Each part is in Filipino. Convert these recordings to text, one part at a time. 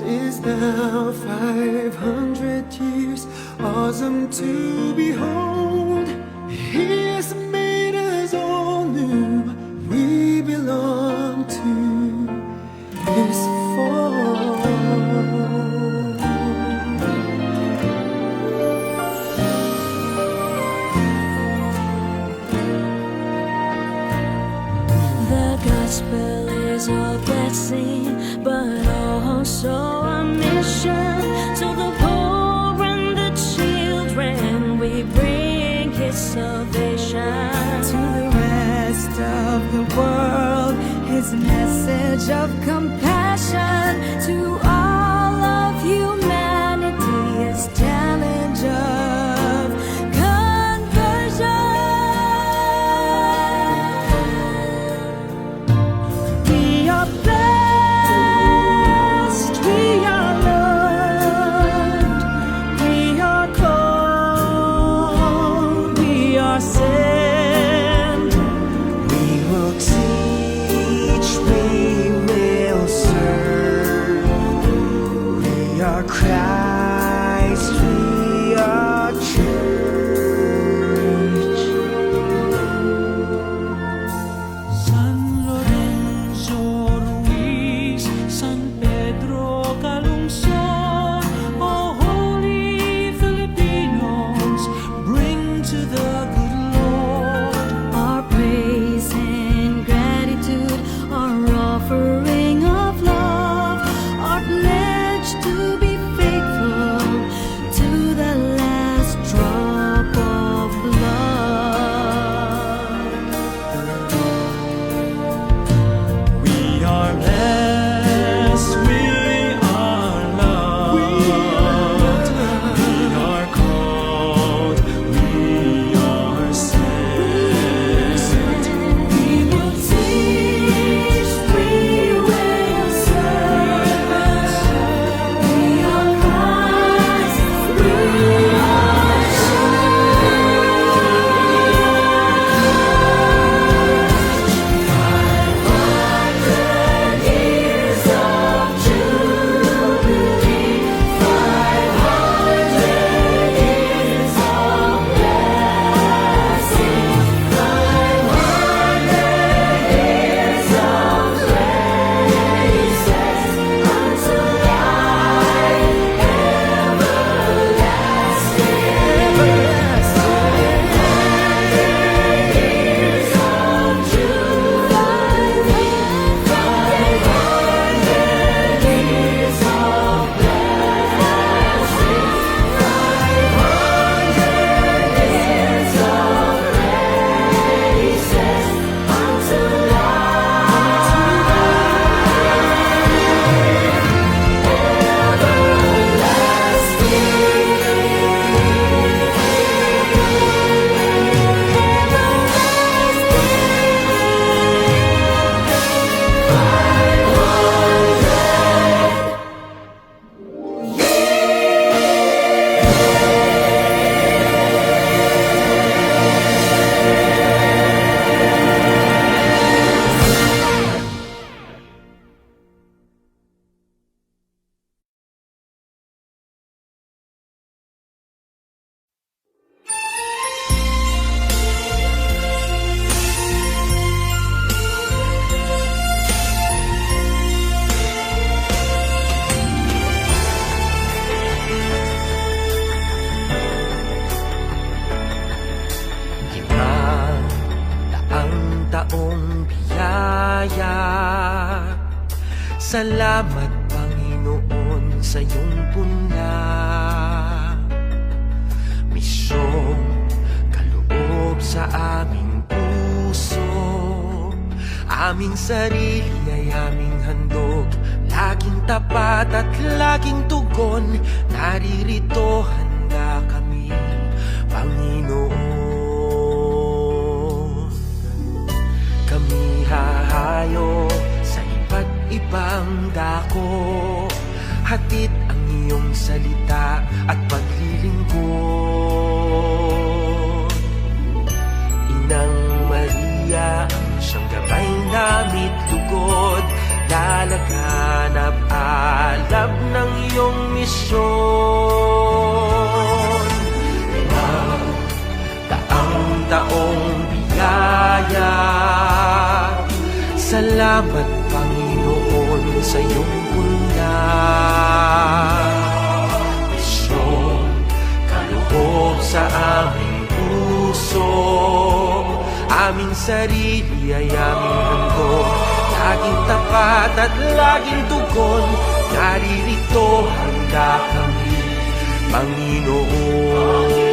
is now 500 years, awesome to behold. He has made us all new. We belong to His fold. The gospel is a blessing, but also a mission. To the poor and the children, we bring His salvation. To the rest of the world, His message of compassion. To all of humanity, His challenge of conversion. We are blessed, we are loved, we are called, we are sent. We will teach, we will serve. We are Christ, we are church. San Lorenzo Ruiz, San Pedro Calungsod, oh holy Filipinos, bring to the good Lord Our praise and gratitude, our offering of love, our pledge to be faithful to the last drop of blood. We are blessed, we are loved, we are called, we are sent. We will teach, we will serve. We are Christ, we are years of jubilee, 500 years of blessing, 500 years of praises unto life everlasting. 500 years of jubilee, 500 years of blessing, 500 years of praises unto Daang taong biyaya. Salamat Panginoon sa iyong punla. Misyong kaloob sa aming puso, aming sarili ay aming handog. Laging tapat at laging tugon, naririto handa kami, Panginoon. Kami hahayo sa iba't ibang dako, hatid ang iyong salita at paglilingkod. Inang Maria, ang siyang gabay namit lugod, lalaganap alab ng misyon. Taong biyaya, salamat Panginoon sa iyong puna. Misyon, kaloob sa aming puso, aming sarili ay aming handog, laging tapat at laging tugon, naririto handa kami, Panginoon.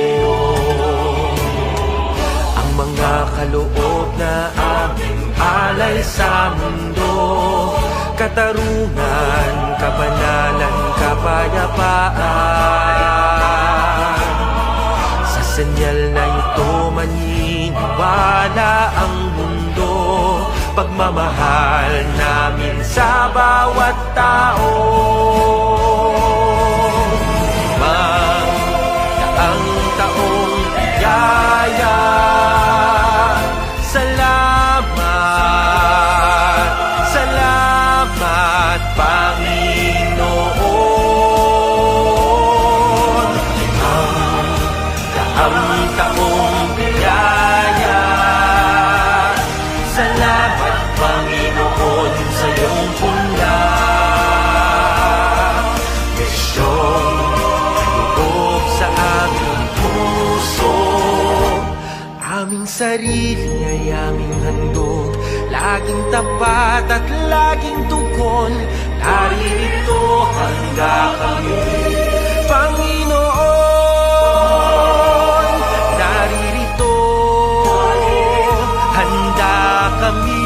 Ang mga kaloob na aming alay sa mundo, katarungan, kabanalan, kapayapaan. Sa senyal na ito maniniwala ang mundo, pagmamahal namin sa bawat tao. Ang taong biyaya, salamat, salamat Panginoon. Ang taong biyaya, salamat Panginoon sa iyong puna. Misyon, kaloob sa aming puso, aming sarili ay aming handog, laging tapat at laging tugon, naririto handa kami, Panginoon. Naririto, handa kami,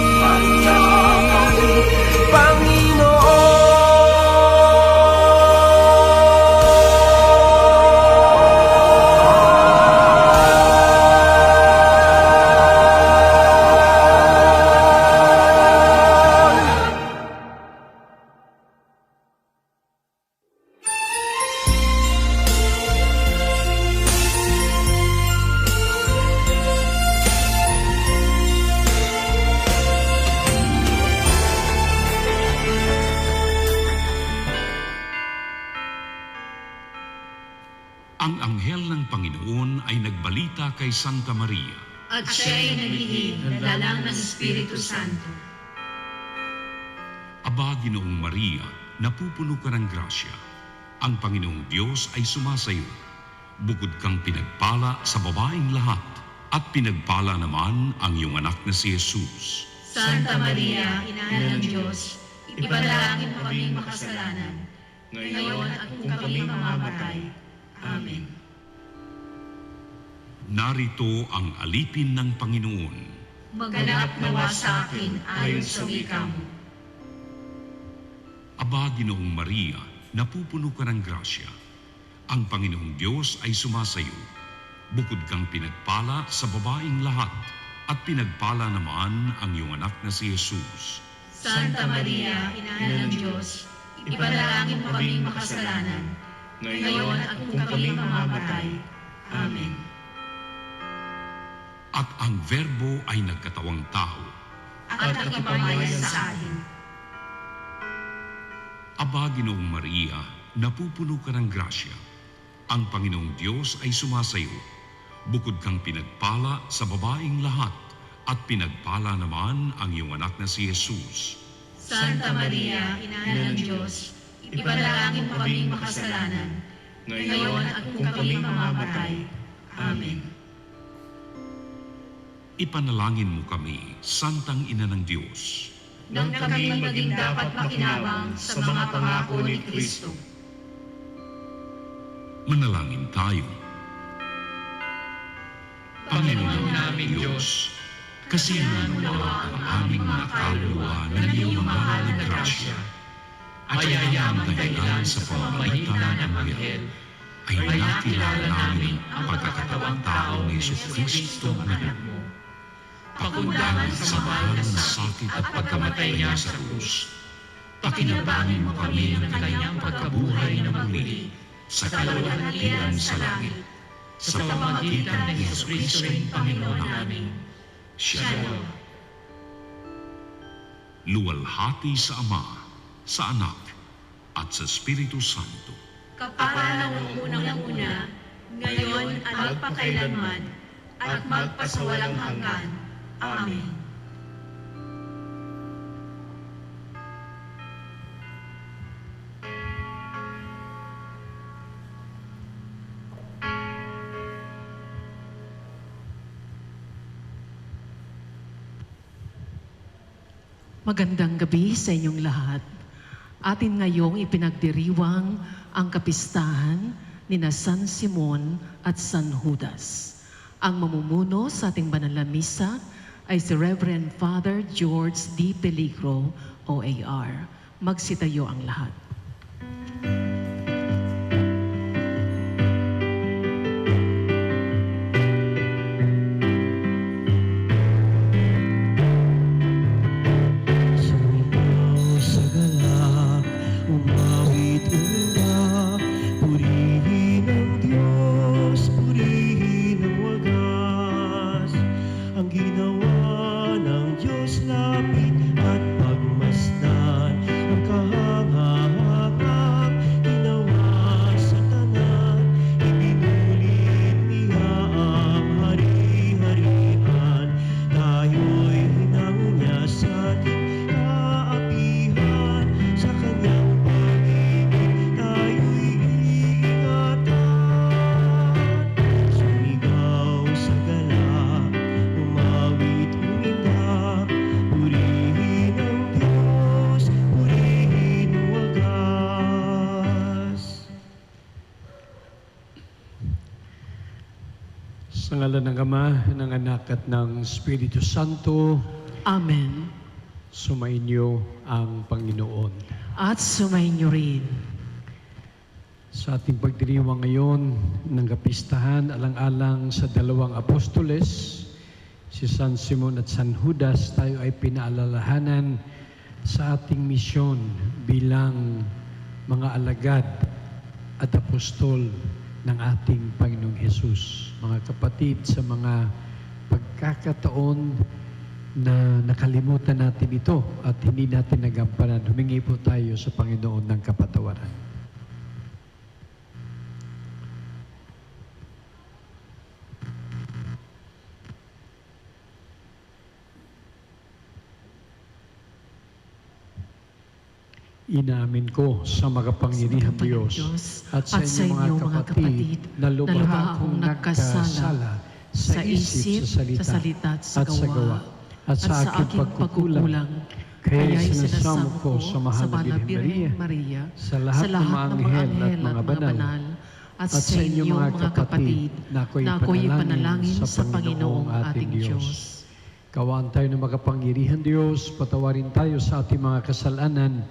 Ang anghel ng Panginoon ay nagbalita kay Santa Maria. At siya ay naglihim ng lalang ng Espiritu Santo. Aba, Ginoong Maria, napupuno ka ng grasya. Ang Panginoong Diyos ay sumasayo. Bukod kang pinagpala sa babaeng lahat, at pinagpala naman ang iyong anak na si Jesus. Santa Maria, Ina ng Diyos, ipanalangin mo kaming makasalanan, ngayon at kung kami mamamatay. Amen. Narito ang alipin ng Panginoon. Maganap nawa sa akin ayon sa wika mo. Aba, Ginoong Maria, napupuno ka ng grasya. Ang Panginoong Diyos ay sumasayo. Bukod kang pinagpala sa babaeng lahat, at pinagpala naman ang iyong anak na si Jesus. Santa Maria, Ina ng Diyos, ipanalangin mo kaming makasalanan, ngayon at kung kami mamamatay. Amen. At ang Verbo ay nagkatawang tao. At nakipamayan sa atin. Aba, Ginoong Maria, napupuno ka ng grasya. Ang Panginoong Diyos ay sumasayo. Bukod kang pinagpala sa babaeng lahat, at pinagpala naman ang iyong anak na si Jesus. Santa Maria, Ina ng Diyos, ipanalangin mo kaming makasalanan, ngayon at kung kami mamamatay. Amen. Ipanalangin mo kami, Santang Ina ng Diyos. Nang kami maging dapat makinabang sa mga pangako ni Kristo. Manalangin tayo. Panginoon naming Diyos, kasiyahan mo nawa ang aming mga kaluluwa ng iyong mahal na grasya. ayayang dahilan sa pamamagitan ng anghel, ay nakilala namin ang pagkakatawang tao ni Jesucristo ang anak mo. Pakundangan sa mahal na sakit at pagkamatay niya sa krus. Pakinabangin mo kami ng kanyang pagkabuhay na muli sa kaluwalhatian sa langit, sa pamamagitan ng Jesucristo'y Panginoon namin. Shalom. Luwalhati sa Ama, sa Anak, at sa Espiritu Santo. kapala ng unang-una, ngayon at magpakailanman, at magpasawalang hanggan. Amen. Magandang gabi sa inyong lahat. Atin ngayong ipinagdiriwang ang kapistahan ni na San Simon at San Judas. Ang mamumuno sa ating banal na misa ay si Reverend Father George D. Peligro, OAR. Magsitayo ang lahat. Sa galak, umawit una, purihin ang Diyos, purihin ang wagas. Ang ginawa ng Diyos lapit at pagmasdan, ang kahanga-hanga ginawa sa tanan, ibinulit niya ang hari-harian. Tayo'y hinangnya sa ating kaapihan, sa kanyang pag-ibig tayo'y iingatan. Sumigaw sa galak, umawit umindak, purihin ang Diyos, purihin ang wagas. Sa ngalan ng Ama, ng Anak at ng Espiritu Santo, Amen. sumainyo ang Panginoon. At sumainyo rin. Sa ating pagdiriwang ngayon ng kapistahan, alang-alang sa dalawang apostoles, si San Simon at San Judas, tayo ay pinaalalahanan sa ating misyon bilang mga alagad at apostol ng ating Panginoong Hesus. Mga kapatid, sa mga pagkakataon na nakalimutan natin ito at hindi natin nagampanan, humingi po tayo sa Panginoon ng kapatawaran. Inaamin ko sa makapangyarihang Diyos at sa inyong mga kapatid na lubha akong nagkasala sa isip, sa salita at sa gawa at sa aking pagkukulang. Kaya sinasamo ko sa mahal na Birhen Maria, sa lahat ng mga anghel at mga banal, at sa inyong mga kapatid na ako'y panalangin sa Panginoong ating Diyos. Kawaan tayo ng makapangyarihang Diyos, patawarin tayo sa ating mga kasalanan,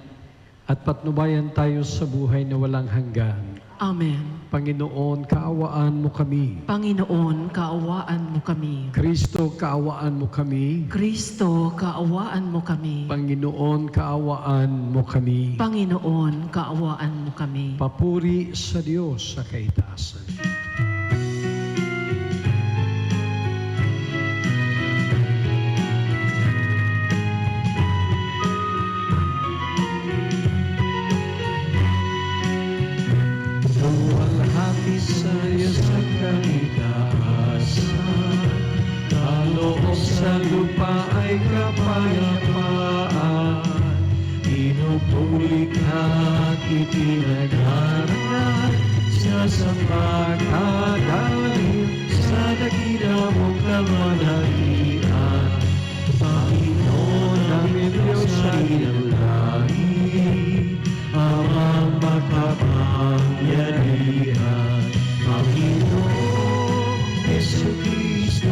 at patnubayan tayo sa buhay na walang hanggan. Amen. Panginoon, kaawaan mo kami. Panginoon, kaawaan mo kami. Kristo, kaawaan mo kami. Kristo, kaawaan mo kami. Panginoon, kaawaan mo kami. Panginoon, kaawaan mo kami. Papuri sa Diyos sa kaitaasan. Luwalhati sa'yo sa kaitaasan, kaloob sa lupa ay kapayapaan. Pinupuli ka at itinagaran siya sa pagkagaling sa dakila mong kamanalian. Panginoon namin Diyos sa iyong langit, Amang makapangyarihan, Panginoon Jesucristo,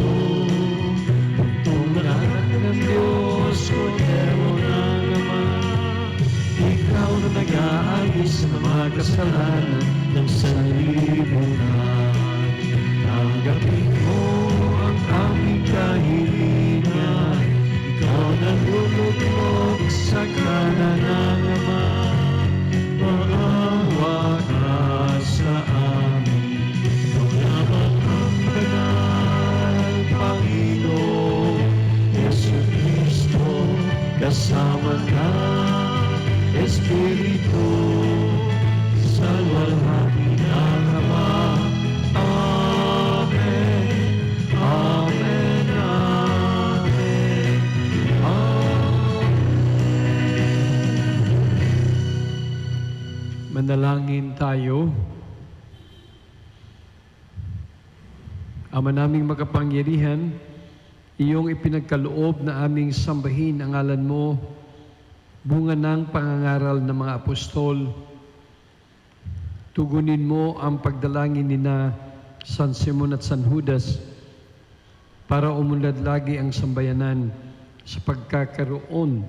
bugtong na anak ng Diyos, Kordero ng Ama. Ikaw na nag-aagis sa mga kasalanan ng sanlibutan. Tanggapin mo ang aming kahilingan, ikaw na lulugmok sa kanan ng Ama. Maawa ka sa amin, ikaw lamang ang banal, Panginoon Jesucristo, kasama ka, Espiritu, sa walhati Manalangin tayo. Ama naming makapangyarihan, iyong ipinagkaloob na aming sambahin ang ngalan mo, bunga ng pangangaral ng mga apostol. Tugunin mo ang pagdalangin nina San Simon at San Judas para umunlad lagi ang sambayanan sa pagkakaroon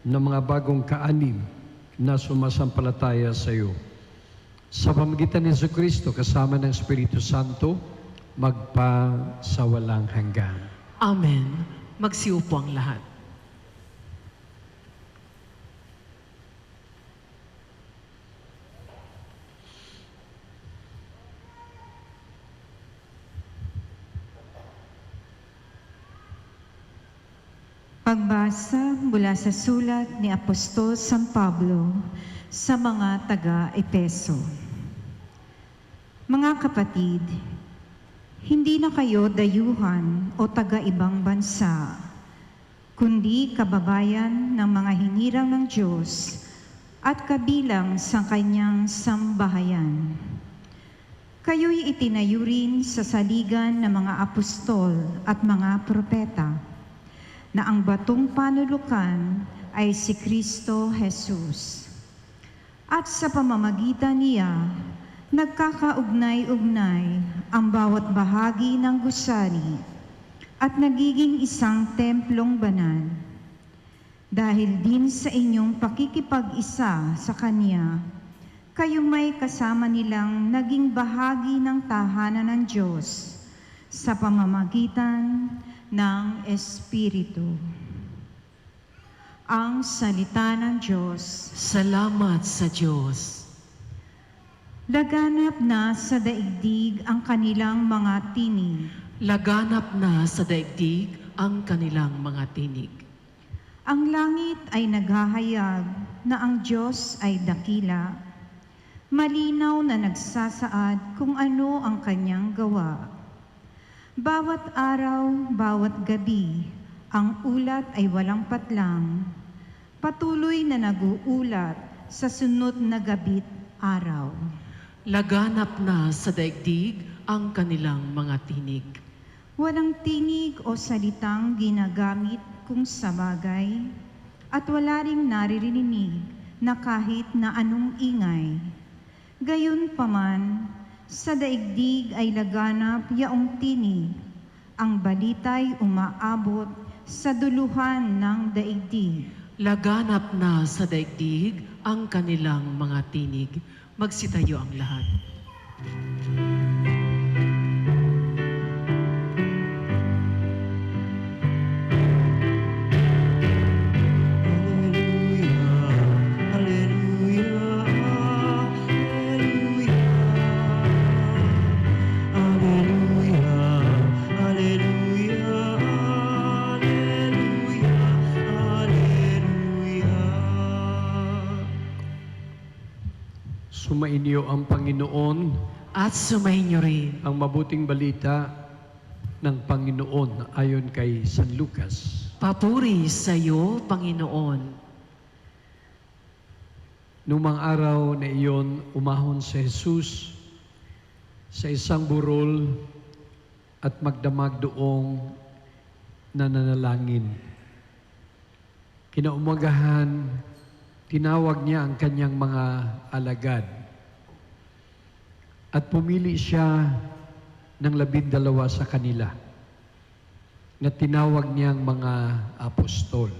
ng mga bagong kaanib na sumasampalataya sa iyo. Sa pamagitan ni Jesucristo kasama ng Espiritu Santo, magpa sa walang hanggan. Amen. Magsiupo ang lahat. Pagbasa mula sa sulat ni Apostol San Pablo sa mga taga-Epeso. Mga kapatid, hindi na kayo dayuhan o taga-ibang bansa, kundi kababayan ng mga hinirang ng Diyos at kabilang sa kanyang sambahayan. Kayo'y itinayo rin sa saligan ng mga apostol at mga propeta, na ang batong panulukan ay si Kristo Jesus. At sa pamamagitan niya, nagkakaugnay-ugnay ang bawat bahagi ng gusali at nagiging isang templong banal. Dahil din sa inyong pakikipag-isa sa Kanya, kayo may kasama nilang naging bahagi ng tahanan ng Diyos sa pamamagitan ng Espiritu. Ang salita ng Diyos. Salamat sa Diyos. Laganap na sa daigdig ang kanilang mga tinig. Laganap na sa daigdig ang kanilang mga tinig. Ang langit ay naghahayag na ang Diyos ay dakila. Malinaw na nagsasaad kung ano ang kanyang gawa. Bawat araw, bawat gabi, ang ulat ay walang patlang. Patuloy na nag-uulat sa sunod na gabi't araw. Laganap na sa daigdig ang kanilang mga tinig. Walang tinig o salitang ginagamit kung sa bagay, at wala ring naririnig na kahit na anong ingay. Gayunpaman, sa daigdig ay laganap yaong tinig, ang balita'y umaabot sa duluhan ng daigdig. Laganap na sa daigdig ang kanilang mga tinig. Magsitayo ang lahat. Sumainyo ang Panginoon, At sumainyo rin ang mabuting balita ng Panginoon ayon kay San Lucas. papuri sa iyo, Panginoon. Nung mga araw na iyon, umahon si Jesus sa isang burol at magdamag doong nananalangin. Kinaumagahan, tinawag niya ang kanyang mga alagad at pumili siya ng 12 sa kanila na tinawag niyang mga apostol.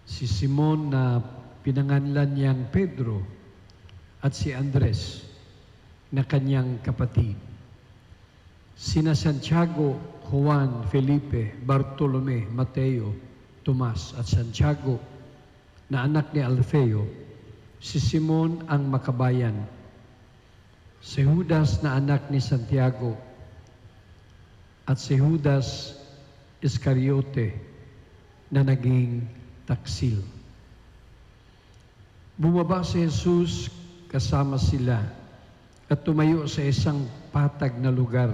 Si Simon na pinanganlan niyang Pedro at si Andres na kanyang kapatid. Sina Santiago, Juan, Felipe, Bartolome, Mateo, Tomas at Santiago na anak ni Alfeo, si Simon ang makabayan, si Judas na anak ni Santiago, at si Judas Iscariote na naging taksil. Bumaba si Jesus kasama sila at tumayo sa isang patag na lugar.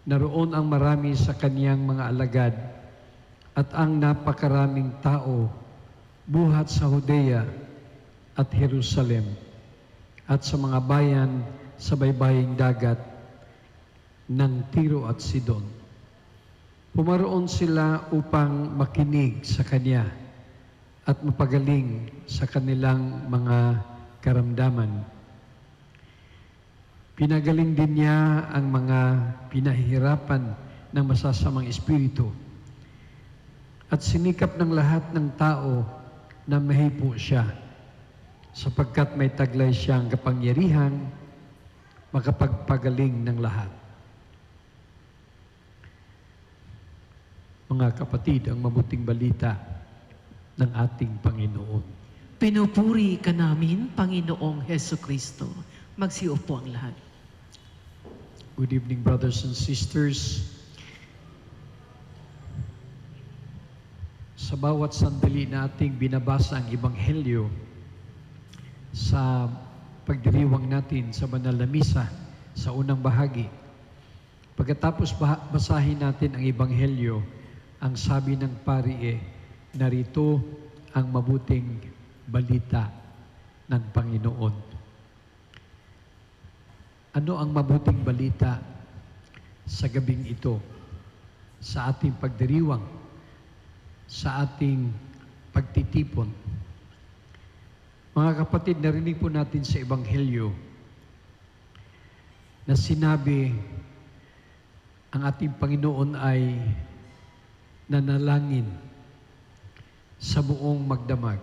Naroon ang marami sa kaniyang mga alagad at ang napakaraming tao buhat sa Judea at Jerusalem at sa mga bayan sa baybaying dagat ng Tiro at Sidon. Pumaroon sila upang makinig sa Kanya at mapagaling sa kanilang mga karamdaman. Pinagaling din niya ang mga pinahihirapan ng masasamang espiritu at sinikap ng lahat ng tao na mahipo siya sapagkat may taglay siyang kapangyarihan makapagpagaling ng lahat. Mga kapatid, ang mabuting balita ng ating Panginoon. Pinupuri ka namin, Panginoong Heso Kristo. Magsiupo ang lahat. Good evening, brothers and sisters. Sa bawat sandali nating binabasa ang Ebanghelyo sa pagdiriwang natin sa banal na misa sa unang bahagi. Pagkatapos basahin natin ang Ebanghelyo, ang sabi ng pari narito ang mabuting balita ng Panginoon. Ano ang mabuting balita sa gabing ito, sa ating pagdiriwang, sa ating pagtitipon? Mga kapatid, narinig po natin sa Ebanghelyo na sinabi ang ating Panginoon ay nanalangin sa buong magdamag.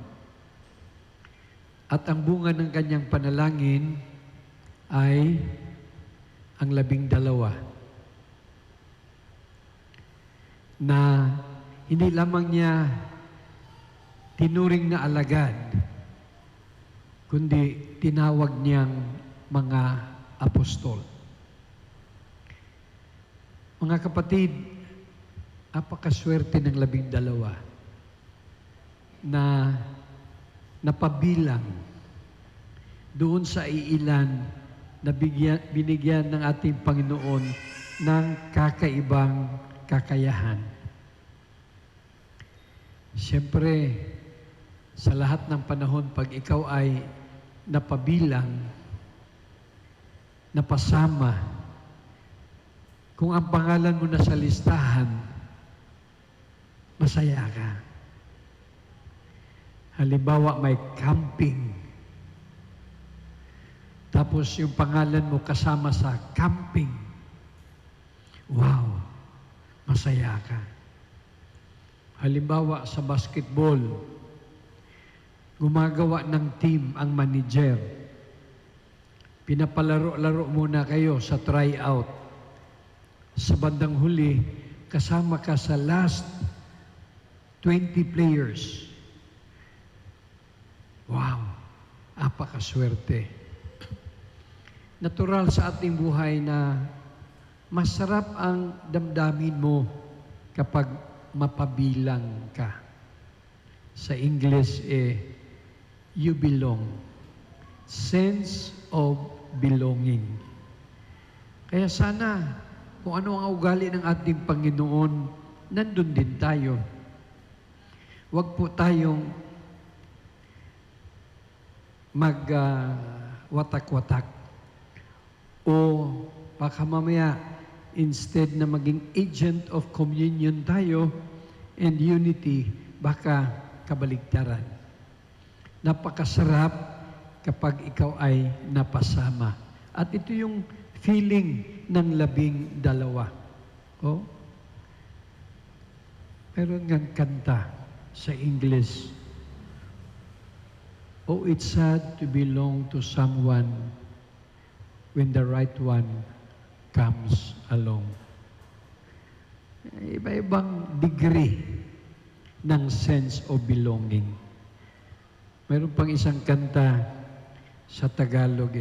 At ang bunga ng kanyang panalangin ay ang 12 na hindi lamang niya tinuring na alagad, kundi tinawag niyang mga apostol. Mga kapatid, napakaswerte ng 12 na napabilang doon sa iilan na binigyan ng ating Panginoon ng kakaibang kakayahan. Siyempre, sa lahat ng panahon, pag ikaw ay napabilang, napasama, kung ang pangalan mo na sa listahan, masaya ka. Halimbawa, may camping. Tapos yung pangalan mo kasama sa camping. Wow, masaya ka. Halimbawa, sa basketball, gumagawa ng team ang manager. Pinapalaro-laro muna kayo sa tryout. Sa bandang huli, kasama ka sa last 20 players. Wow, apakaswerte. Natural sa ating buhay na masarap ang damdamin mo kapag mapabilang ka. Sa English, you belong. Sense of belonging. Kaya sana, kung ano ang ugali ng ating Panginoon, nandun din tayo. Huwag po tayong mag-watak-watak. O baka mamaya, instead na maging agent of communion tayo and unity, baka kabaligtaran. Napakasarap kapag ikaw ay napasama. At ito yung feeling ng 12. Oh? Meron ngang kanta sa English. Oh, it's sad to belong to someone when the right one comes along. Iba-ibang degree ng sense of belonging. Mayroon pang isang kanta sa Tagalog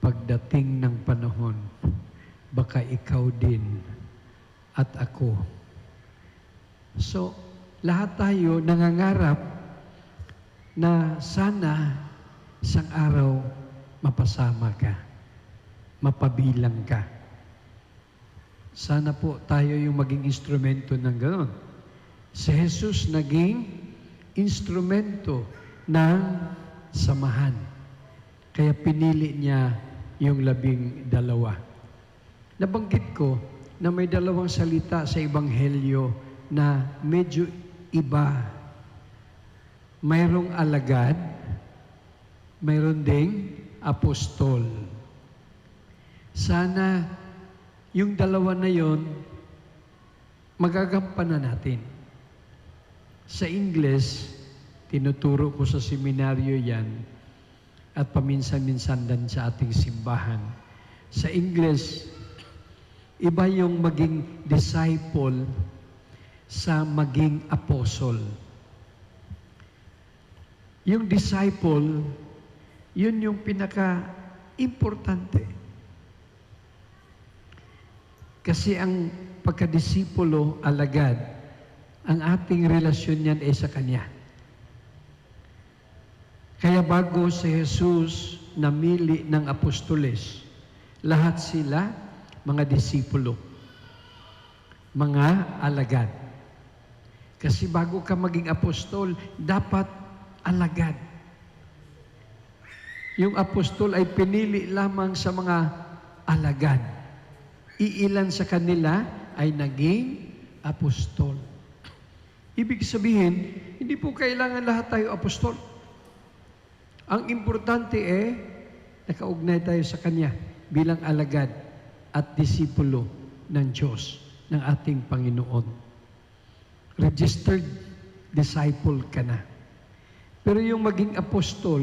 pagdating ng panahon, baka ikaw din at ako. So, lahat tayo nangangarap na sana isang araw mapasama ka, mapabilang ka. Sana po tayo yung maging instrumento ng gano'n. Si Jesus naging instrumento ng samahan. Kaya pinili niya yung 12. Nabanggit ko na may 2 salita sa Ebanghelyo na medyo iba. Mayroong alagad, mayroon ding apostol. Sana yung 2 na yon magagampanan natin. Sa English, tinuturo ko sa seminaryo yan at paminsan-minsan din sa ating simbahan. Sa English, iba yung maging disciple sa maging apostle. Yung disciple, yun yung pinaka-importante. Kasi ang pagkadisipulo, alagad, ang ating relasyon niyan ay sa Kanya. Kaya bago si Jesus namili ng apostoles, lahat sila mga disipulo, mga alagad. Kasi bago ka maging apostol, dapat alagad. Yung apostol ay pinili lamang sa mga alagad. Iilan sa kanila ay naging apostol. Ibig sabihin, hindi po kailangan lahat tayo apostol. Ang importante nakaugnay tayo sa Kanya bilang alagad at disipulo ng Diyos, ng ating Panginoon. Registered disciple ka na. Pero yung maging apostol,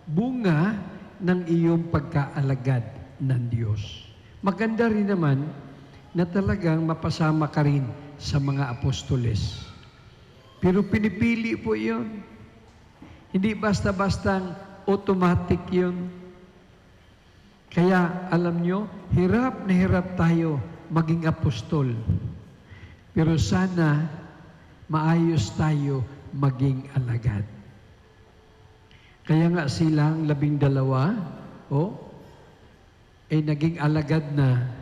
bunga ng iyong pagkaalagad ng Diyos. Maganda rin naman na talagang mapasama ka rin sa mga apostoles. Pero pinipili po yun. Hindi basta-bastang automatic yun. Kaya alam nyo, hirap na hirap tayo maging apostol. Pero sana maayos tayo maging alagad. Kaya nga silang 12, ay naging alagad na,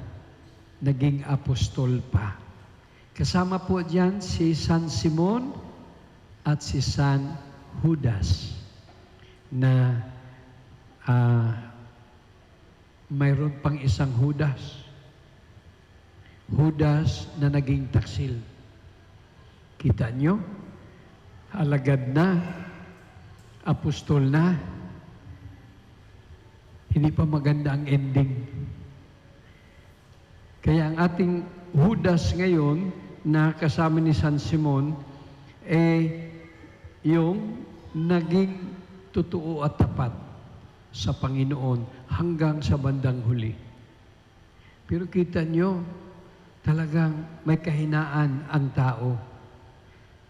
naging apostol pa. Kasama po dyan si San Simon at si San Judas na mayroon pang isang Judas. Judas na naging taksil. Kita nyo? Alagad na, apostol na, hindi pa maganda ang ending. Kaya ang ating Judas ngayon na kasama ni San Simon yung naging totoo at tapat sa Panginoon hanggang sa bandang huli. Pero kita nyo, talagang may kahinaan ang tao.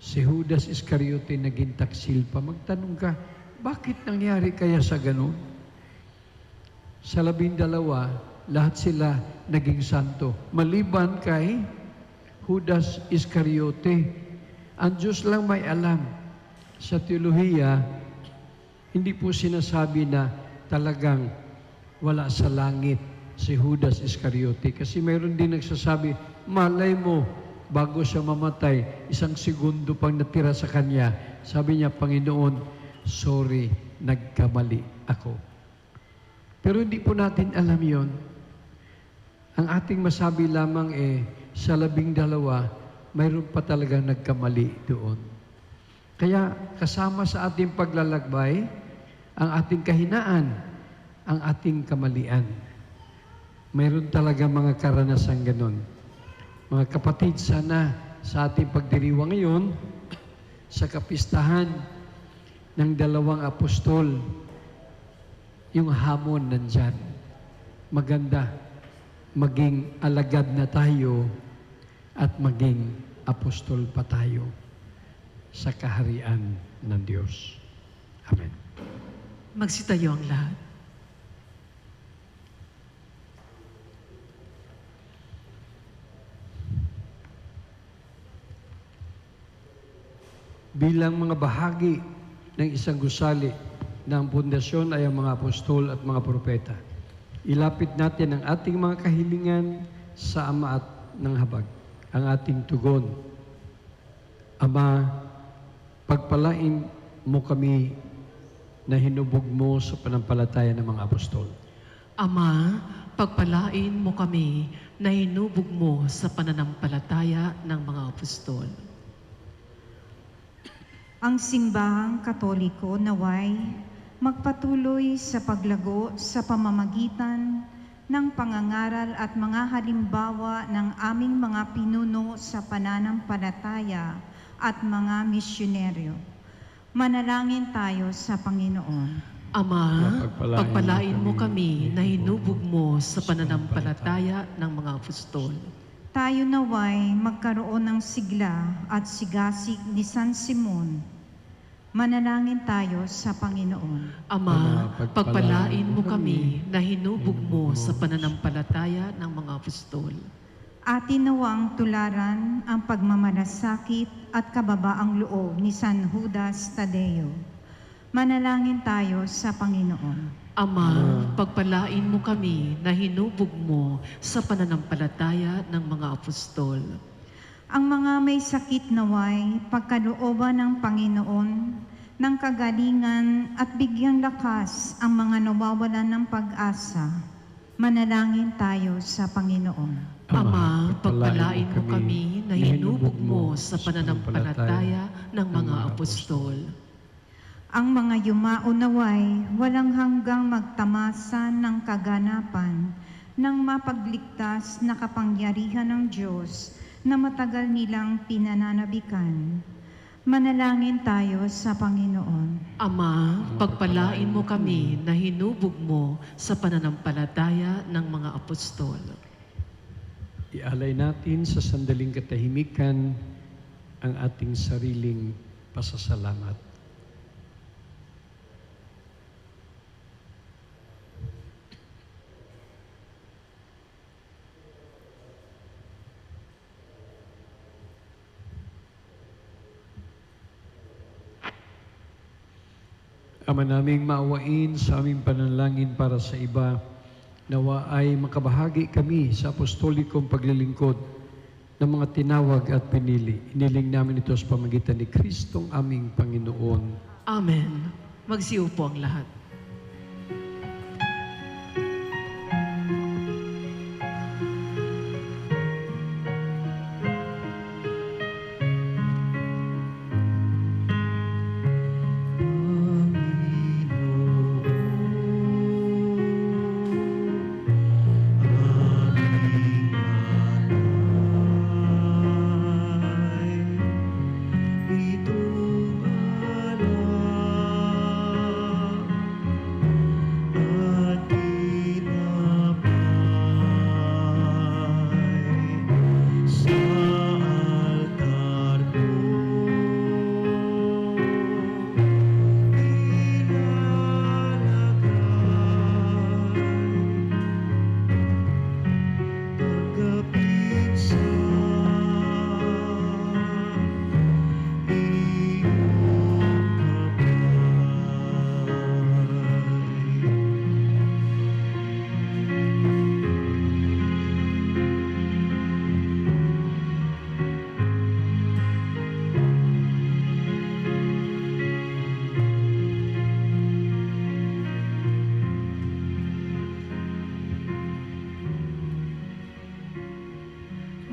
Si Judas Iscariote naging taksil pa. Magtanong ka, bakit nangyari kaya sa ganun? Sa 12, lahat sila naging santo. Maliban kay Judas Iscariote. Ang Diyos lang may alam. Sa teolohiya, hindi po sinasabi na talagang wala sa langit si Judas Iscariote. Kasi mayroon din nagsasabi, malay mo, bago siya mamatay, 1 segundo pang natira sa kanya. Sabi niya, Panginoon, sorry, nagkamali ako. Pero hindi po natin alam yon. Ang ating masabi lamang sa 12, mayroon pa talagang nagkamali doon. Kaya kasama sa ating paglalakbay, ang ating kahinaan, ang ating kamalian. Mayroon talaga mga karanasan ganon. Mga kapatid, sana sa ating pagdiriwang ngayon, sa kapistahan ng 2 apostol, yung hamon nandyan. Maganda, maging alagad na tayo at maging apostol pa tayo sa kaharian ng Diyos. Amen. Magsitayo ang lahat. Bilang mga bahagi ng isang gusali ng pundasyon ay ang mga apostol at mga propeta. Ilapit natin ang ating mga kahilingan sa Ama at ng habag, ang ating tugon. Ama, pagpalain mo kami na hinubog mo sa panampalataya ng mga apostol. Ama, pagpalain mo kami na hinubog mo sa pananampalataya ng mga apostol. Ang simbahang Katoliko naway magpatuloy sa paglago sa pamamagitan ng pangangaral at mga halimbawa ng aming mga pinuno sa pananampalataya at mga misyonaryo. Manalangin tayo sa Panginoon. Ama, Pagpalain pagpalain mo mo kami na hinubog mo sa pananampalataya ng mga apostol. Tayo naway magkaroon ng sigla at sigasig ni San Simon. Manalangin tayo sa Panginoon. Ama, pagpalain mo kami na hinubog mo sa pananampalataya ng mga apostol. Atin nawang tularan ang pagmamalasakit at kababaang loob ni San Judas Tadeo. Manalangin tayo sa Panginoon. Ama, pagpalain mo kami na hinubog mo sa pananampalataya ng mga apostol. Ang mga may sakit naway pagkalooban ng Panginoon ng kagalingan at bigyang lakas ang mga nawawalan ng pag-asa. Manalangin tayo sa Panginoon. Ama, pagpalain mo kami na hinubog mo sa pananampalataya ng mga apostol. Ang mga yumao naway walang hanggang magtamasan ng kaganapan ng mapagligtas na kapangyarihan ng Diyos na matagal nilang pinananabikan. Manalangin tayo sa Panginoon. Ama, pagpalain mo kami na hinubog mo sa pananampalataya ng mga apostol. Ialay natin sa sandaling katahimikan ang ating sariling pasasalamat. Ama naming maawain sa aming panalangin para sa iba, nawa ay makabahagi kami sa apostolikong paglilingkod ng mga tinawag at pinili. Iniling namin ito sa pamagitan ni Kristong aming Panginoon. Amen. Magsiupo ang lahat.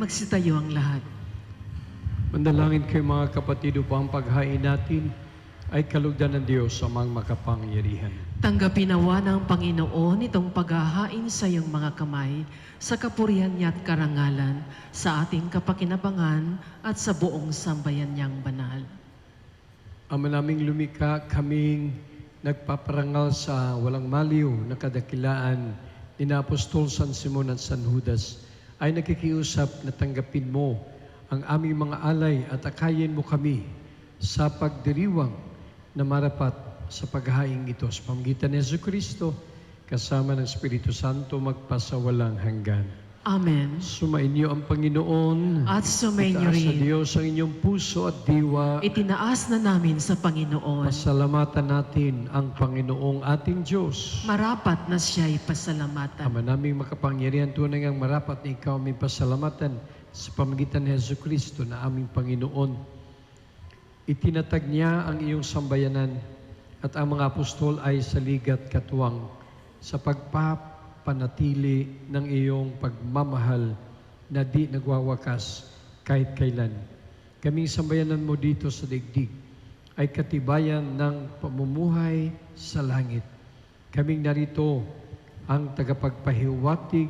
Magsitayo ang lahat. Mandalangin kayo mga kapatid upang paghain natin ay kalugdan ng Diyos sa mga makapangyarihan. Tanggapin nawa ng Panginoon itong paghahain sa iyong mga kamay sa kapurihan niya at karangalan sa ating kapakinabangan at sa buong sambayan niyang banal. Ama naming lumikha, kaming nagpaparangal sa walang maliw na kadakilaan ni Apostol San Simon at San Judas, ay nakikiusap na tanggapin mo ang aming mga alay at akayin mo kami sa pagdiriwang na marapat sa paghahain ito sa pamamagitan ni Jesucristo kasama ng Espiritu Santo magpasawalang hanggan. Amen. Sumainyo ang Panginoon At sumainyo itaas sa rin. Diyos ang inyong puso at diwa. Itinaas na namin sa Panginoon. Pasalamatan natin ang Panginoong ating Diyos. Marapat na siya'y pasalamatan. Ama naming makapangyarihan, tunay ngang marapat na ikaw aming pasalamatan sa pamamagitan ni Jesucristo na aming Panginoon. Itinatag niya ang iyong sambayanan at ang mga apostol ay saligat katuwang sa pagpapanatili ng iyong pagmamahal na di nagwawakas kahit kailan. Kaming sambayanan mo dito sa daigdig ay katibayan ng pamumuhay sa langit. Kaming narito ang tagapagpahiwatig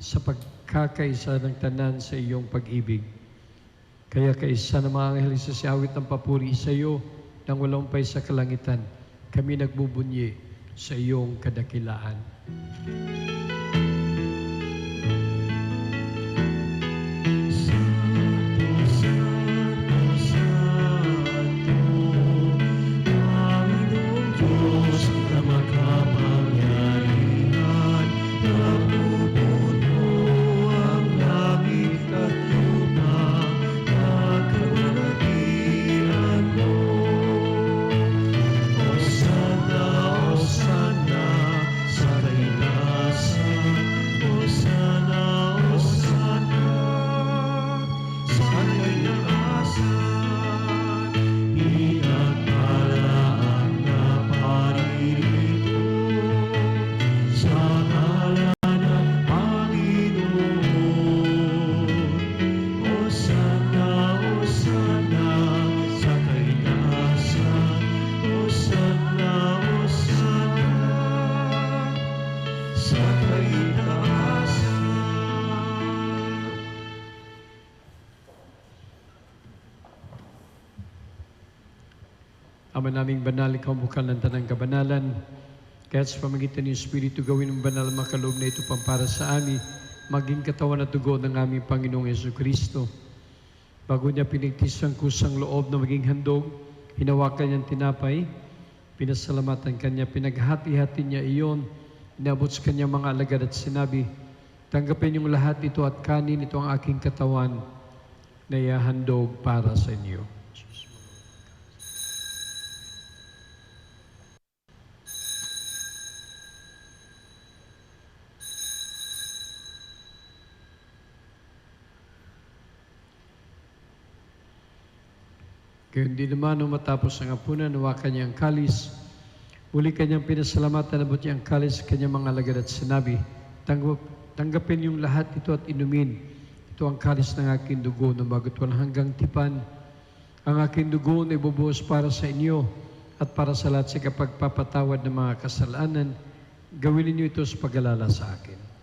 sa pagkakaisa ng tanan sa iyong pag-ibig. Kaya kaisa ng mga anghel sa siawit ng papuri sa iyo nang walang umpay sa kalangitan, kami nagbubunyi sa iyong kadakilaan. Ama naming banal, ikaw bukal ng tanang kabanalan. Kaya't sa pamagitan ng Espiritu gawin ng banal ang makaloob na ito pampara sa amin, maging katawan at dugo ng aming Panginoong Jesucristo. Bago niya pinigtis ang kusang loob na maging handog, hinawakan niyang tinapay, pinasalamatan kanya, pinaghati-hati niya iyon, inabot sa kanya mga alagad at sinabi, tanggapin niyong lahat ito at kanin, ito ang aking katawan na ihahandog para sa inyo. Kaya hindi naman nung matapos ang hapunan, nawakan niya ang kalis. Uli kanyang pinasalamatan, nabot niya ang kalis sa kanyang mga alagad at sinabi, tanggapin niyong lahat ito at inumin. Ito ang kalis ng aking dugo na bagot walang hanggang tipan. Ang aking dugo na ibubuhos para sa inyo at para sa lahat sa kapagpapatawad ng mga kasalanan. Gawin niyo ito sa pag-alala sa akin.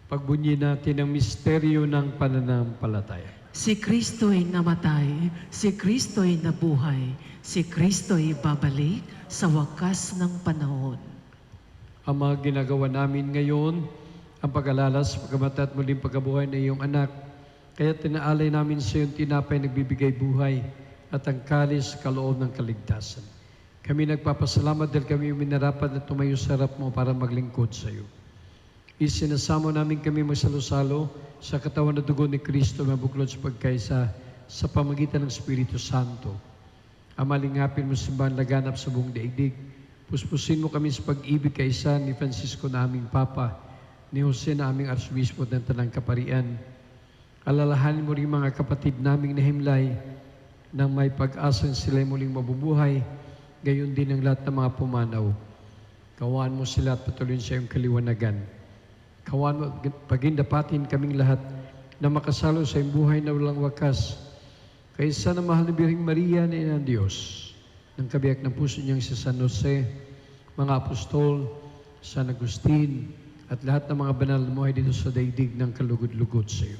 Pagbunyi natin ang misteryo ng pananampalataya. Si Kristo'y namatay, si Kristo'y nabuhay, si Kristo'y babalik sa wakas ng panahon. Ang mga ginagawa namin ngayon, ang pag-alala sa pagkamatay at muling pagkabuhay ng iyong anak, kaya tinaalay namin sa iyong tinapay nagbibigay buhay at ang kalis kaloob ng kaligtasan. Kami nagpapasalamat dahil kami minarapat na tumayo sa harap mo para maglingkod sa iyo. Isinasamo namin kami magsalo-salo sa katawan na dugo ni Kristo na buklod sa pagkaisa sa pamagitan ng Espiritu Santo. Amalingapin mo simbahan laganap sa buong daigdig. Puspusin mo kami sa pag-ibig kaisa ni Francisco na aming Papa, ni Jose na aming Arsobispo ng Tanang Kaparian. Alalahanin mo rin mga kapatid naming nahimlay nang may pag-asang sila'y muling mabubuhay, gayon din ang lahat ng mga pumanaw. Kawaan mo sila at patuloy sa iyong kaliwanagan. Kawan mo, pagindapatin kaming lahat na makasalo sa iyong buhay na walang wakas. Kaysa na mahal na Birheng Maria na Ina ng Diyos, ng kabiyak ng puso niyang si San Jose, mga apostol, San Agustin, at lahat ng mga banal na buhay dito sa daigdig ng kalugod-lugod sa iyo.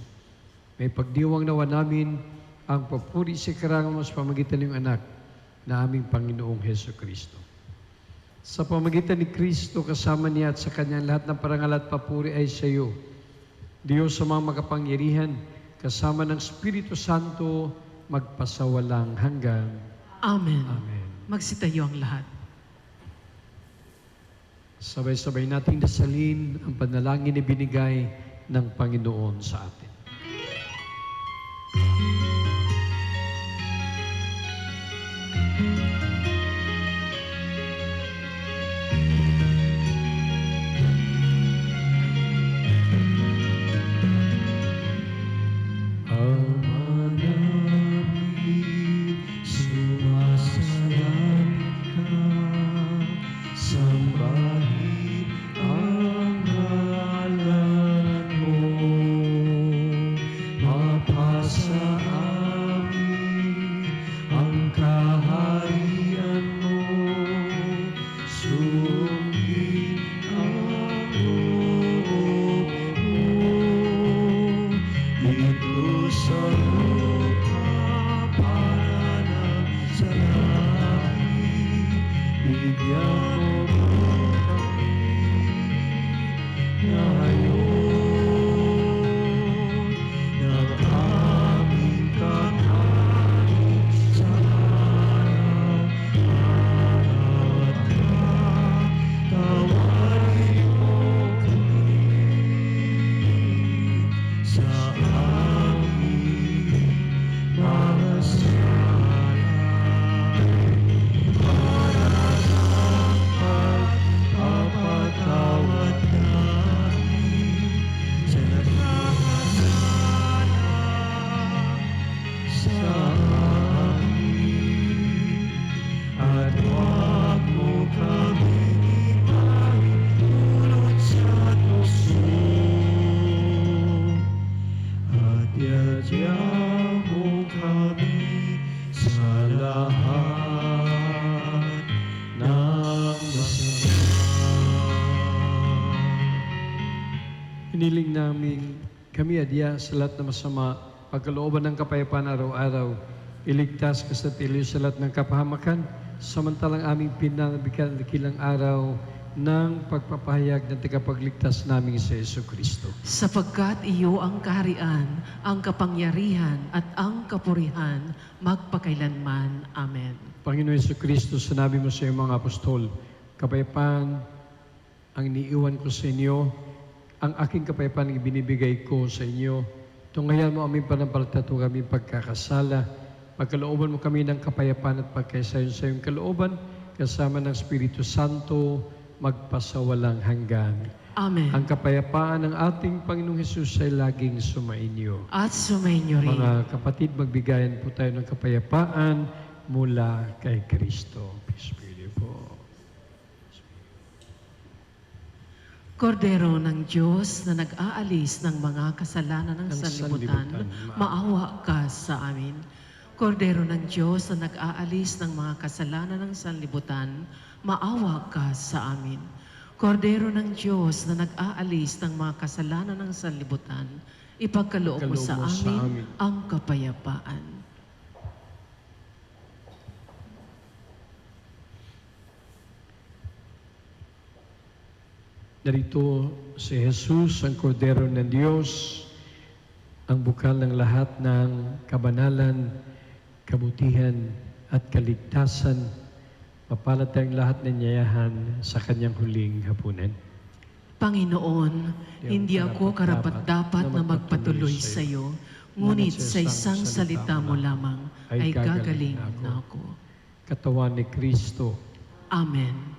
May pagdiwang nawa namin ang papuri sa karangan mo sa pamagitan ng anak na aming Panginoong Jesucristo. Sa pamagitan ni Kristo, kasama niya at sa kanyang lahat ng parangal at papuri ay sa iyo. Diyos sa mga makapangyarihan, kasama ng Espiritu Santo, magpasawalang hanggang. Amen. Amen. Magsitayo ang lahat. Sabay-sabay nating dasalin ang panalangin na binigay ng Panginoon sa atin. Hiniling namin kami adya sa lahat ng masama, pagkalooban ng kapayapaan araw-araw, iligtas ka sa tiliw sa lahat ng kapahamakan, samantalang aming pinanabigyan ng kilang araw ng pagpapahayag ng tagapagligtas namin sa Yesu Kristo. Sapagkat iyo ang kaharian, ang kapangyarihan at ang kapurihan magpakailanman. Amen. Panginoon Yesu Kristo, sinabi mo sa iyong mga apostol, kapayapaan ang iniiwan ko sa inyo, ang aking kapayapaan ang binibigay ko sa inyo. Tunghayan mo aming panampalataya, aming pagkakasala, pagkalooban mo kami ng kapayapaan at pagkaisayon sa iyong kalooban, kasama ng Espiritu Santo, magpasawalang hanggan. Amen. Ang kapayapaan ng ating Panginoong Hesus ay laging sumainyo. At sumainyo rin. Mga kapatid, magbigayan po tayo ng kapayapaan mula kay Kristo. Peace be with you po. Kordero ng Diyos na nag-aalis ng mga kasalanan ng Ang sanlibutan, sanlibutan, maawa ka sa amin. Kordero ng Diyos na nag-aalis ng mga kasalanan ng sanlibutan, maawa ka sa amin. Kordero ng Diyos na nag-aalis ng mga kasalanan ng sanlibutan, ipagkaloob mo sa amin ang kapayapaan. Narito si Jesus, ang Kordero ng Diyos, ang bukal ng lahat ng kabanalan, kabutihan at kaligtasan. Mapalad tayong lahat ng yayahan sa kanyang huling hapunan. Panginoon, hindi ako karapat-dapat na magpatuloy sa iyo, ngunit sa isang salita mo lamang ay gagaling na ako. Katawan ni Kristo. Amen.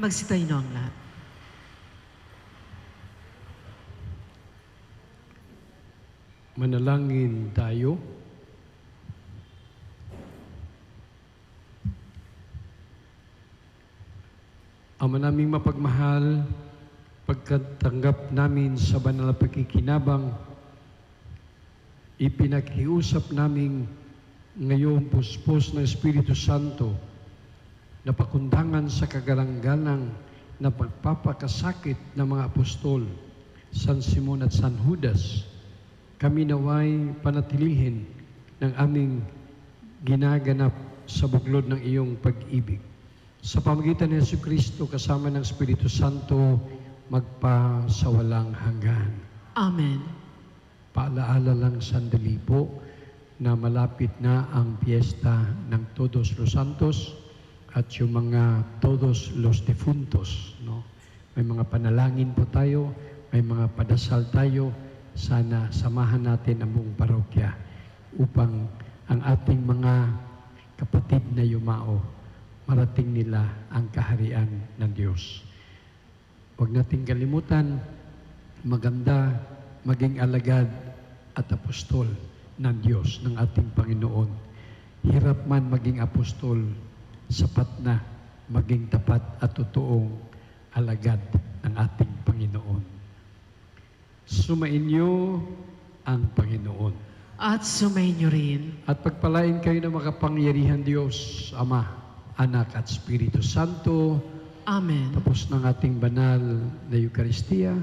Magsitayo ang lahat. Manalangin tayo. Ama naming mapagmahal, pagkatanggap namin sa banal na pagkikinabang, ipinakiusap namin ngayong puspos ng Espiritu Santo na pakundangan sa kagalang-galang na pagpapakasakit ng mga apostol, San Simon at San Judas. Kami naway panatilihin ng aming ginaganap sa buklod ng iyong pag-ibig. Sa pamagitan ni Jesucristo kasama ng Espiritu Santo, magpasawalang hanggan. Amen. Paalaala lang sandali po na malapit na ang piyesta ng Todos los Santos at yung mga Todos los Difuntos. No? May mga panalangin po tayo, may mga padasal tayo. Sana samahan natin ang buong parokya upang ang ating mga kapatid na yumao, marating nila ang kaharian ng Diyos. Huwag nating kalimutan, maganda maging alagad at apostol ng Diyos, ng ating Panginoon. Hirap man maging apostol, sapat na maging tapat at totoong alagad ng ating Panginoon. Sumainyo ang Panginoon. At sumainyo rin. At pagpalain kayo ng makapangyarihan Diyos, Ama, Anak at Espiritu Santo. Amen. Tapos ng ating banal na Eucharistia,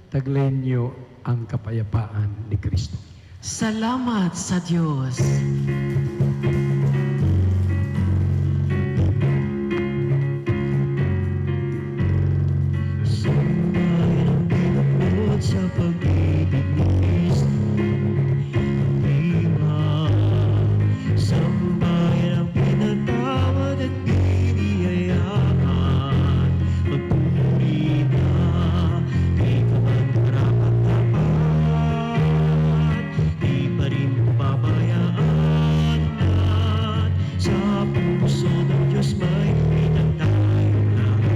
taglayin niyo ang kapayapaan ni Kristo. Salamat sa Diyos. Sa pag-ibig ni Kristo, sambayan ang pinatawad at biniyayaan. Magpuri na kay kamang-karapat-tapat, di pa rin pabayaan at sa puso ng Diyos may pinagtayong lahat.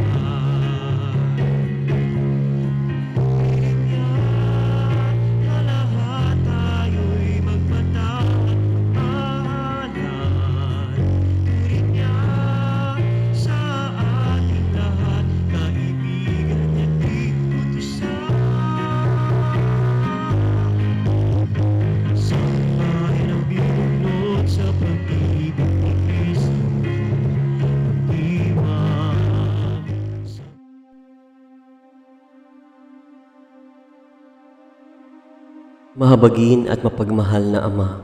Na lahat tayo'y magpatawad mahalan. Turing niya sa ating lahat, kaibigan niya di utusan. Sambahin ang binulot sa pag-ibig ni Kristo, pag-iwan sa Mahabagin at mapagmahal na Ama,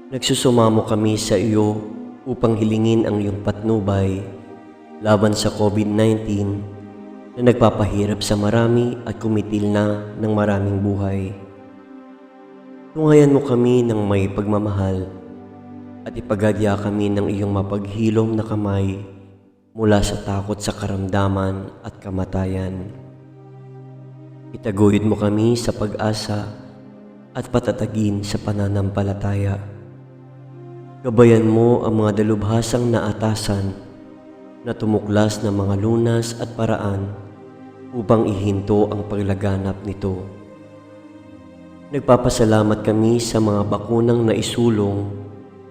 nagsusumamo kami sa iyo upang hilingin ang iyong patnubay laban sa COVID-19 na nagpapahirap sa marami at kumitil na ng maraming buhay. Tungayan mo kami ng may pagmamahal at ipagadya kami ng iyong mapaghilom na kamay mula sa takot sa karamdaman at kamatayan. Itaguyod mo kami sa pag-asa at patatagin sa pananampalataya. Gabayan mo ang mga dalubhasang naatasan na tumuklas ng mga lunas at paraan upang ihinto ang paglaganap nito. Nagpapasalamat kami sa mga bakunang naisulong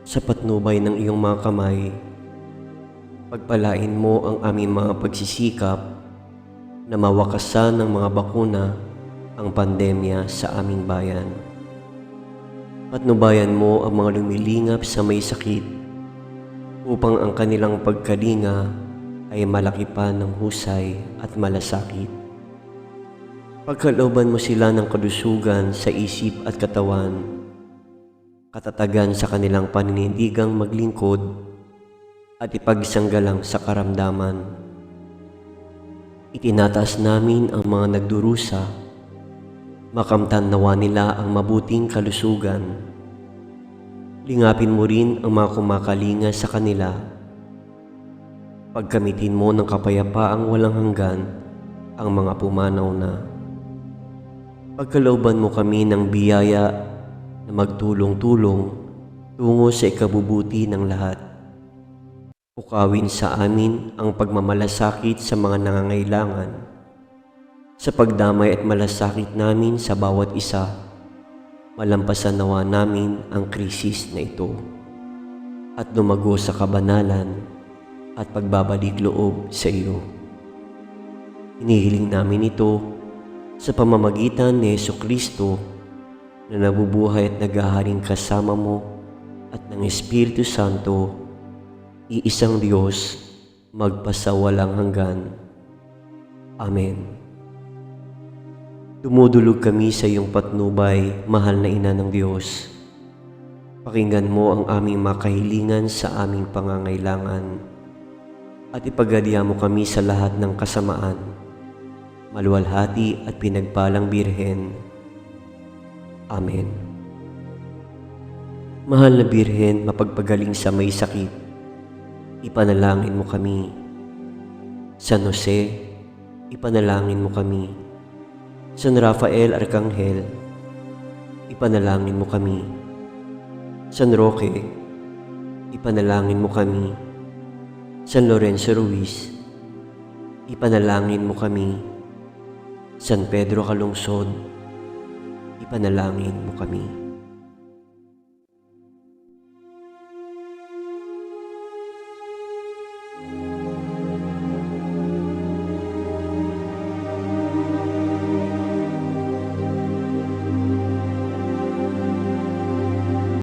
sa patnubay ng iyong mga kamay. Pagpalain mo ang aming mga pagsisikap na mawakasan ng mga bakuna ang pandemya sa aming bayan. Patnubayan mo ang mga lumilingap sa may sakit upang ang kanilang pagkalinga ay malaki pa ng husay at malasakit. Pagkalooban mo sila ng kalusugan sa isip at katawan, katatagan sa kanilang paninindigang maglingkod at ipagsanggalang sa karamdaman. Itinataas namin ang mga nagdurusa, makamtan nawa nila ang mabuting kalusugan. Lingapin mo rin ang mga kumakalinga sa kanila. Pagkamitin mo ng kapayapaang walang hanggan ang mga pumanaw na. Pagkalooban mo kami ng biyaya na magtulong-tulong tungo sa ikabubuti ng lahat. Pukawin sa amin ang pagmamalasakit sa mga nangangailangan, sa pagdamay at malasakit namin sa bawat isa. Malampasan nawa namin ang krisis na ito at lumago sa kabanalan at pagbabalik loob sa iyo. Hinihiling namin ito sa pamamagitan ni Jesucristo na nabubuhay at naghaharing kasama mo at ng Espiritu Santo, iisang Diyos, magpasawalang hanggan. Amen. Dumudulog kami sa iyong patnubay, mahal na Ina ng Diyos. Pakinggan mo ang aming makahilingan sa aming pangangailangan at ipagaliya mo kami sa lahat ng kasamaan. Maluwalhati at pinagpalang Birhen. Amen. Mahal na Birhen, mapagpagaling sa may sakit, ipanalangin mo kami. San Jose, ipanalangin mo kami. San Rafael Arcangel, ipanalangin mo kami. San Roque, ipanalangin mo kami. San Lorenzo Ruiz, ipanalangin mo kami. San Pedro Calungsod, ipanalangin mo kami.